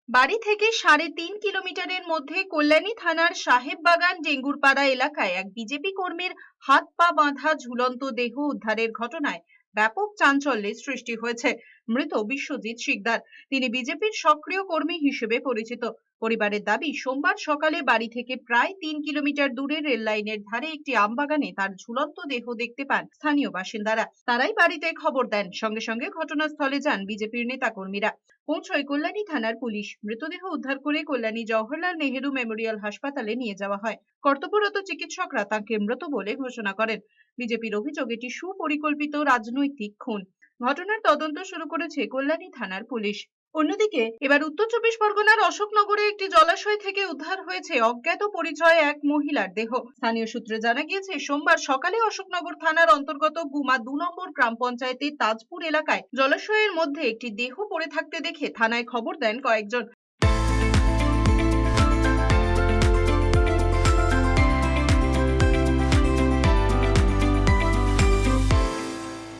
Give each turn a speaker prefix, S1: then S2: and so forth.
S1: বাড়ি থেকে ৩.৫ কিলোমিটারের মধ্যে কল্যাণী থানার সাহেববাগান ডেঙ্গুরপাড়া এলাকায় এক বিজেপি কর্মীর হাত পা বাঁধা ঝুলন্ত দেহ উদ্ধারের ঘটনায় ব্যাপক চাঞ্চল্যের সৃষ্টি হয়েছে। মৃত বিশ্বজিৎ শিকদার, তিনি বিজেপির সক্রিয় কর্মী হিসেবে পরিচিত। পরিবারের দাবি, সোমবার সকালে বাড়ি থেকে প্রায় ৩ কিলোমিটার দূরে রেল লাইনের ধারে একটি আমবাগানে তার ঝুলন্ত দেহ দেখতে পান স্থানীয় বাসিন্দারা। তারাই বাড়িতে খবর দেন। সঙ্গে সঙ্গে ঘটনাস্থলে যান বিজেপির নেতা কর্মীরা। পৌঁছয় কল্যাণী থানার পুলিশ। মৃতদেহ উদ্ধার করে কল্যাণী জওহরলাল নেহেরু মেমোরিয়াল হাসপাতালে নিয়ে যাওয়া হয়। কর্তব্যরত চিকিৎসকরা তাকে মৃত বলে ঘোষণা করেন। বিজেপির অভিযোগ, এটি সুপরিকল্পিত রাজনৈতিক খুন। ঘটনার তদন্ত শুরু করেছে কল্যাণী থানার পুলিশ। অন্যদিকে এবার উত্তর চব্বিশ পরগনার অশোকনগরে একটি জলাশয় থেকে উদ্ধার হয়েছে অজ্ঞাত পরিচয় এক মহিলার দেহ। স্থানীয় সূত্রে জানা গিয়েছে, সোমবার সকালে অশোকনগর থানার অন্তর্গত গুমা ২ নম্বর গ্রাম পঞ্চায়েতের তাজপুর এলাকায় জলাশয়ের মধ্যে একটি দেহ পড়ে থাকতে দেখে থানায় খবর দেন কয়েকজন।